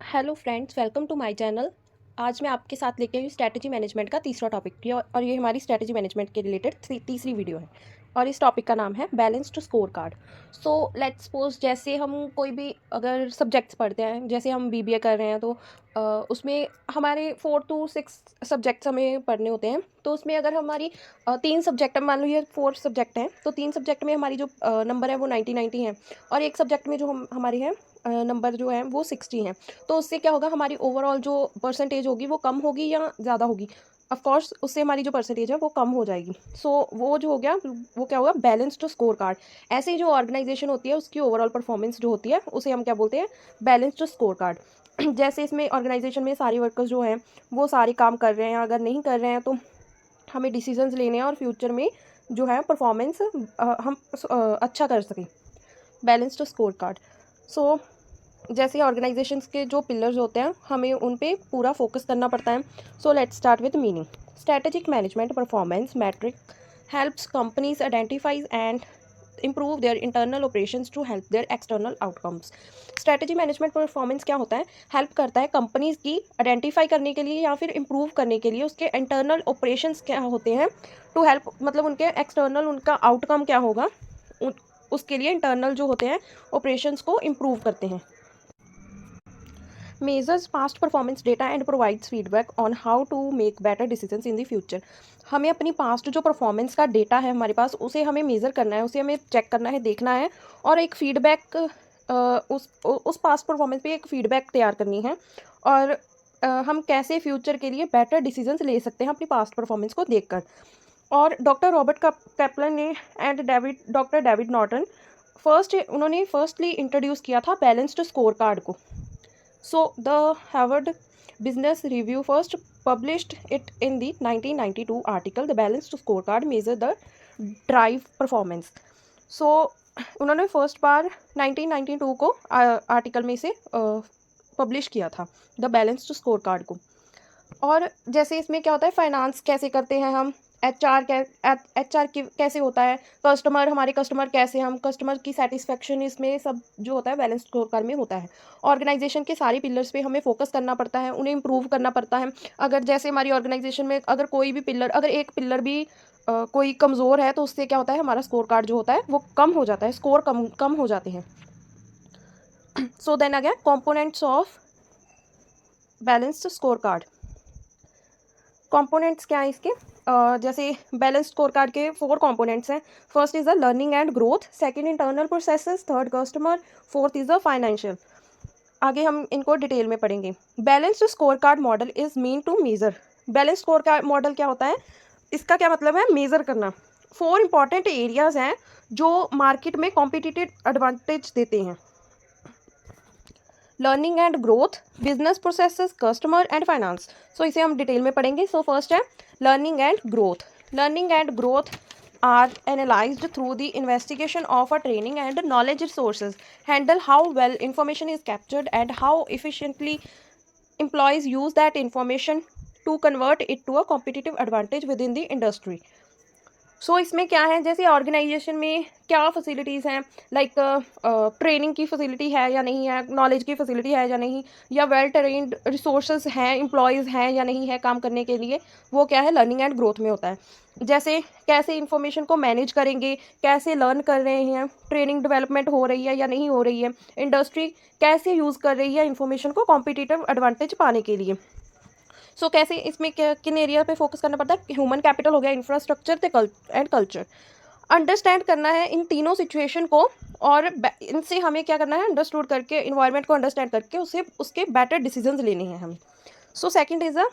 Hello friends, welcome to my channel. आज मैं आपके साथ लेके आई हूँ स्ट्रैटेजी मैनेजमेंट का तीसरा टॉपिक और ये हमारी स्ट्रैटेजी मैनेजमेंट के रिलेटेड तीसरी वीडियो है। और इस टॉपिक का नाम है balanced score card. So let's suppose जैसे हम कोई भी अगर सब्जेक्ट्स पढ़ते हैं, जैसे हम बीबीए कर रहे हैं तो उसमें हमारे 4 to 6 सब्जेक्ट्स हमें पढ़ने होते हैं। तो उसमें अगर हमारी 3 सब्जेक्ट, मान लो ये 4 सब्जेक्ट हैं, तो 3 सब्जेक्ट में हमारी जो नंबर है वो 90-90 है, और एक सब्जेक्ट में जो हमारी है नंबर जो है वो 60 हैं। तो उससे क्या होगा, हमारी ओवरऑल जो परसेंटेज होगी वो कम होगी या ज़्यादा होगी? ऑफ कोर्स उससे हमारी जो परसेंटेज है वो कम हो जाएगी। सो वो जो हो गया, वो क्या होगा, बैलेंस्ड स्कोर कार्ड। ऐसे ही जो ऑर्गेनाइजेशन होती है उसकी ओवरऑल परफॉर्मेंस जो होती है उसे हम क्या बोलते हैं, बैलेंस्ड स्कोर कार्ड। जैसे इसमें ऑर्गेनाइजेशन में सारे वर्कर्स जो हैं वो सारे काम कर रहे हैं, अगर नहीं कर रहे हैं तो हमें डिसीजंस लेने हैं और फ्यूचर में जो है परफॉर्मेंस हम अच्छा कर सकें। Balanced score card. सो जैसे ऑर्गेनाइजेशंस के जो पिलर्स होते हैं हमें उन पे पूरा फोकस करना पड़ता है। So let's start with meaning. Strategic management performance metric helps companies identifies and improve their internal operations to help their external outcomes। Strategy management performance क्या होता है, हेल्प करता है कंपनीज की आइडेंटिफाई करने के लिए या फिर इम्प्रूव करने के लिए उसके इंटरनल ऑपरेशंस क्या होते हैं, टू हेल्प मतलब उनके एक्सटर्नल उनका आउटकम क्या होगा, उसके लिए इंटरनल जो होते हैं ऑपरेशंस को इम्प्रूव करते हैं। Measures past performance data and provides feedback on how to make better decisions in the future. हमें अपनी पास्ट जो परफॉर्मेंस का डेटा है हमारे पास, उसे हमें मेज़र करना है, उसे हमें चेक करना है, देखना है, और एक फीडबैक उस पास्ट परफॉर्मेंस पे एक फीडबैक तैयार करनी है। और हम कैसे फ्यूचर के लिए बेटर डिसीजंस ले सकते हैं अपनी पास्ट परफॉर्मेंस को देखकर। और डॉक्टर रॉबर्ट कैपलन ने एंड डॉक्टर डेविड नॉर्टन उन्होंने फर्स्टली इंट्रोड्यूस किया था बैलेंस्ड स्कोर कार्ड को। So the Harvard Business Review first published it in the 1992 article The Balanced Scorecard Measure the Drive Performance। So उन्होंने first बार 1992 को article में से publish किया था द बैलेंस्ड स्कोर कार्ड को। और जैसे इसमें क्या होता है, फाइनेंस कैसे करते हैं हम, एच आर कैसे होता है, कस्टमर, हमारे कस्टमर कैसे, हम कस्टमर की सेटिस्फेक्शन, इसमें सब जो होता है बैलेंस स्कोर कार्ड में होता है। ऑर्गेनाइजेशन के सारे पिलर्स पे हमें फोकस करना पड़ता है, उन्हें इम्प्रूव करना पड़ता है। अगर जैसे हमारी ऑर्गेनाइजेशन में अगर कोई भी पिलर, अगर एक पिलर भी कोई कमज़ोर है तो उससे क्या होता है, हमारा स्कोर कार्ड जो होता है वो कम हो जाता है, स्कोर कम कम हो जाते हैं। So then again components of balanced score card. Components क्या है इसके, जैसे बैलेंस स्कोर कार्ड के 4 कंपोनेंट्स हैं। First is the learning and growth, second internal processes, third customer, fourth is the financial. आगे हम इनको डिटेल में पढ़ेंगे। Balanced score card model is mean to measure. Balance score card model क्या होता है, इसका क्या मतलब है, मेजर करना। 4 इंपॉर्टेंट एरियाज हैं जो मार्केट में कॉम्पिटिटिव एडवांटेज देते हैं। Learning and growth, business processes, customer and finance. So इसे हम डिटेल में पढ़ेंगे। सो फर्स्ट है learning and growth. Learning and growth are analyzed through the investigation of a training and knowledge resources, handle how well information is captured and how efficiently employees use that information to convert it to a competitive advantage within the industry। सो इसमें क्या है, जैसे organisation में क्या facilities हैं, like training की facility है या नहीं है, नॉलेज की फैसिलिटी है या नहीं, या वेल ट्रेंड रिसोर्सेज हैं, एम्प्लॉयज़ हैं या नहीं है काम करने के लिए, वो क्या है लर्निंग एंड ग्रोथ में होता है। जैसे कैसे इन्फॉर्मेशन को मैनेज करेंगे, कैसे लर्न कर रहे हैं, ट्रेनिंग डेवलपमेंट हो रही है या नहीं हो रही है, इंडस्ट्री कैसे यूज़ कर रही है इन्फॉर्मेशन को कॉम्पिटिटिव एडवांटेज पाने के लिए। सो कैसे इसमें किन एरिया पे फोकस करना पड़ता है, ह्यूमन कैपिटल हो गया, इंफ्रास्ट्रक्चर एंड कल्चर। अंडरस्टैंड करना है इन तीनों सिचुएशन को, और इनसे हमें क्या करना है, अंडरस्टूड करके इन्वायरमेंट को अंडरस्टैंड करके उसे उसके बेटर डिसीजंस लेने हैं हमें। So second is a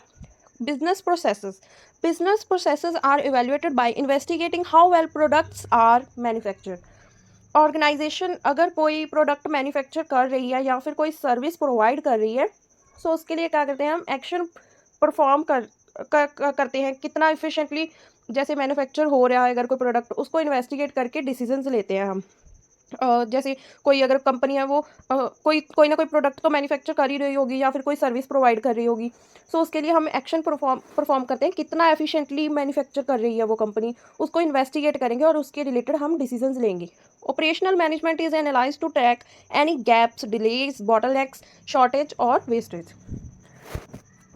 business processes. Business processes are evaluated by investigating how well products are manufactured. Organisation अगर कोई प्रोडक्ट मैन्युफैक्चर कर रही है या फिर कोई सर्विस प्रोवाइड कर रही है, सो उसके लिए क्या करते हैं, हम एक्शन परफॉर्म करते हैं, कितना इफिशिएंटली जैसे मैन्युफैक्चर हो रहा है अगर कोई प्रोडक्ट, उसको इन्वेस्टिगेट करके डिसीजंस लेते हैं हम। जैसे कोई अगर कंपनी है वो कोई ना कोई प्रोडक्ट तो मैन्युफैक्चर कर ही रही होगी या फिर कोई सर्विस प्रोवाइड कर रही होगी। सो उसके लिए हम एक्शन परफॉर्म करते हैं, कितना एफिशिएंटली मैन्युफैक्चर कर रही है वो कंपनी, उसको इन्वेस्टिगेट करेंगे और उसके रिलेटेड हम डिसीजंस लेंगे। Operational management is analyse to track any gaps, delays, bottlenecks, shortage और वेस्टेज।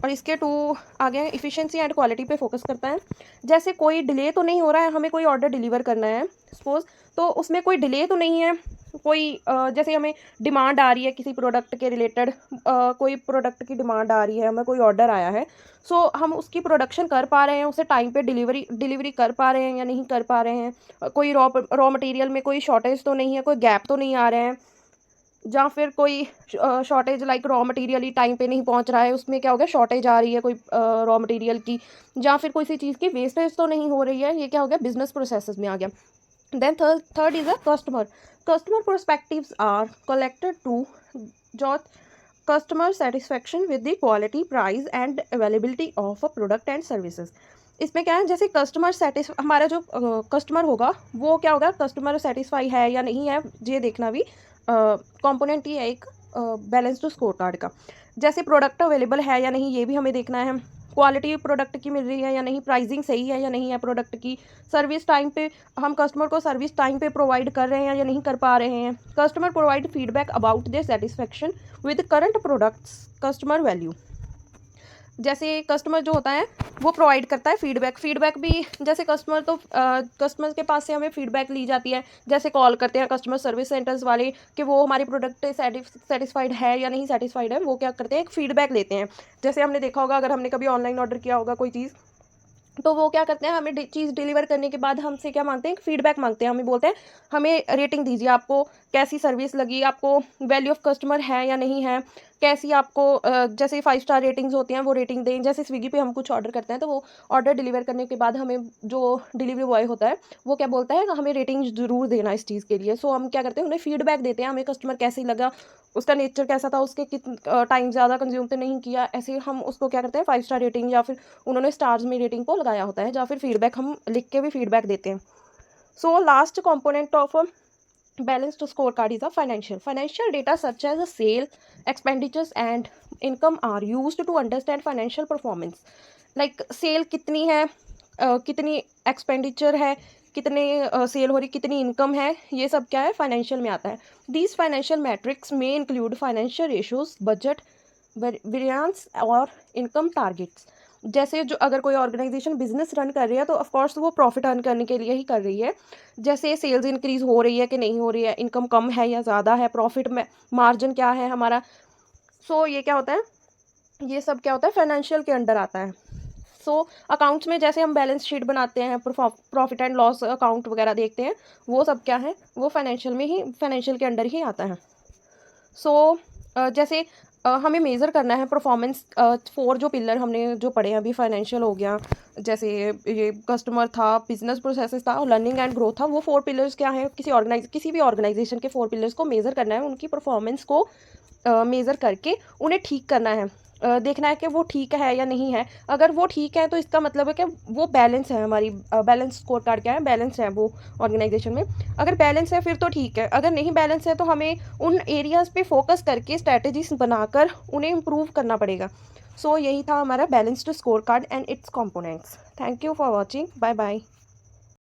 और इसके टू आगे इफ़िशिएंसी एंड क्वालिटी पे फोकस करता है। जैसे कोई डिले तो नहीं हो रहा है, हमें कोई ऑर्डर डिलीवर करना है सपोज, तो उसमें कोई डिले तो नहीं है, कोई जैसे हमें डिमांड आ रही है किसी प्रोडक्ट के रिलेटेड, कोई प्रोडक्ट की डिमांड आ रही है, हमें कोई ऑर्डर आया है, सो हम उसकी प्रोडक्शन कर पा रहे हैं, उसे टाइम पे डिलीवरी कर पा रहे हैं या नहीं कर पा रहे हैं, कोई रॉ मटेरियल में कोई शॉर्टेज तो नहीं है, कोई गैप तो नहीं आ रहे हैं, या फिर कोई शॉर्टेज लाइक रॉ मटेरियल ही टाइम पे नहीं पहुंच रहा है, उसमें क्या हो गया शॉर्टेज आ रही है कोई रॉ मटेरियल की, या फिर किसी चीज़ की वेस्टेज तो नहीं हो रही है, ये क्या हो गया बिजनेस प्रोसेसेस में आ गया। Then third is a customer. Customer perspectives are collected to jot customer satisfaction with the quality, price and availability of a product and services. इसमें क्या है, जैसे हमारा जो कस्टमर होगा वो क्या होगा, कस्टमर सेटिस्फाई है या नहीं है, ये देखना भी कंपोनेंट ही है एक बैलेंस टू स्कोर कार्ड का। जैसे प्रोडक्ट अवेलेबल है या नहीं ये भी हमें देखना है, क्वालिटी प्रोडक्ट की मिल रही है या नहीं, प्राइसिंग सही है या नहीं है प्रोडक्ट की, सर्विस टाइम पे हम कस्टमर को सर्विस टाइम पे प्रोवाइड कर रहे हैं या नहीं कर पा रहे हैं, customer provide feedback about their satisfaction with current products, customer value. जैसे कस्टमर जो होता है वो प्रोवाइड करता है फीडबैक भी, जैसे कस्टमर के पास से हमें फीडबैक ली जाती है, जैसे कॉल करते हैं कस्टमर सर्विस सेंटर्स वाले कि वो हमारे प्रोडक्ट सेटिस्फाइड है या नहीं सेटिस्फाइड है, वो क्या करते हैं एक फीडबैक लेते हैं। जैसे हमने देखा होगा, अगर हमने कभी ऑनलाइन ऑर्डर किया होगा कोई चीज़, तो वो क्या करते हैं हमें चीज़ डिलीवर करने के बाद हमसे क्या मांगते हैं, फीडबैक मांगते हैं, हमें बोलते हैं हमें रेटिंग दीजिए, आपको कैसी सर्विस लगी, आपको वैल्यू ऑफ कस्टमर है या नहीं है, कैसी आपको जैसे 5 स्टार रेटिंग्स होती हैं वो रेटिंग दें। जैसे स्विगी पे हम कुछ ऑर्डर करते हैं तो वो ऑर्डर डिलीवर करने के बाद हमें जो डिलीवरी बॉय होता है वो क्या बोलता है हमें रेटिंग ज़रूर देना इस चीज़ के लिए। सो हम क्या करते हैं उन्हें फीडबैक देते हैं, हमें कस्टमर कैसे लगा, उसका नेचर कैसा था, उसके टाइम ज़्यादा कंज्यूम तो नहीं किया, ऐसे हम उसको क्या करते हैं 5 स्टार रेटिंग, या फिर उन्होंने स्टार्स में रेटिंग को लगाया होता है, या फिर फीडबैक हम लिख के भी फीडबैक देते हैं। So last component of a balanced scorecard is a financial data such as a sale, expenditures and income are used to understand financial performance, like sale कितनी है, कितनी एक्सपेंडिचर है, कितने सेल हो रही, कितनी इनकम है, ये सब क्या है फाइनेंशियल में आता है। दीज फाइनेंशियल मैट्रिक्स में include financial ratios, budget, variance और इनकम टारगेट्स। जैसे जो अगर कोई ऑर्गेनाइजेशन बिजनेस रन कर रही है तो ऑफकोर्स वो प्रॉफिट अर्न करने के लिए ही कर रही है। जैसे सेल्स इंक्रीज हो रही है कि नहीं हो रही है, इनकम कम है या ज़्यादा है, प्रॉफिट में मार्जिन क्या है हमारा। सो ये क्या होता है, ये सब क्या होता है फाइनेंशियल के अंडर आता है। सो अकाउंट्स में जैसे हम बैलेंस शीट बनाते हैं, प्रॉफिट एंड लॉस अकाउंट वगैरह देखते हैं, वो सब क्या है वो फाइनेंशियल के अंडर ही आता है। सो जैसे हमें मेज़र करना है परफॉर्मेंस, 4 जो पिलर हमने जो पढ़े हैं अभी, फाइनेंशियल हो गया, जैसे ये कस्टमर था, बिजनेस प्रोसेसेस था और लर्निंग एंड ग्रोथ था, वो 4 पिलर्स क्या है, किसी भी ऑर्गेनाइजेशन के 4 पिलर्स को मेज़र करना है, उनकी परफॉर्मेंस को मेज़र करके उन्हें ठीक करना है, देखना है कि वो ठीक है या नहीं है। अगर वो ठीक है तो इसका मतलब है कि वो बैलेंस है, हमारी बैलेंस स्कोर कार्ड क्या है, बैलेंस है वो ऑर्गेनाइजेशन में। अगर बैलेंस है फिर तो ठीक है, अगर नहीं बैलेंस है तो हमें उन एरियाज़ पे फोकस करके स्ट्रैटेजीज बनाकर उन्हें इम्प्रूव करना पड़ेगा। सो यही था हमारा balanced score card and its components. Thank you for watching, bye bye.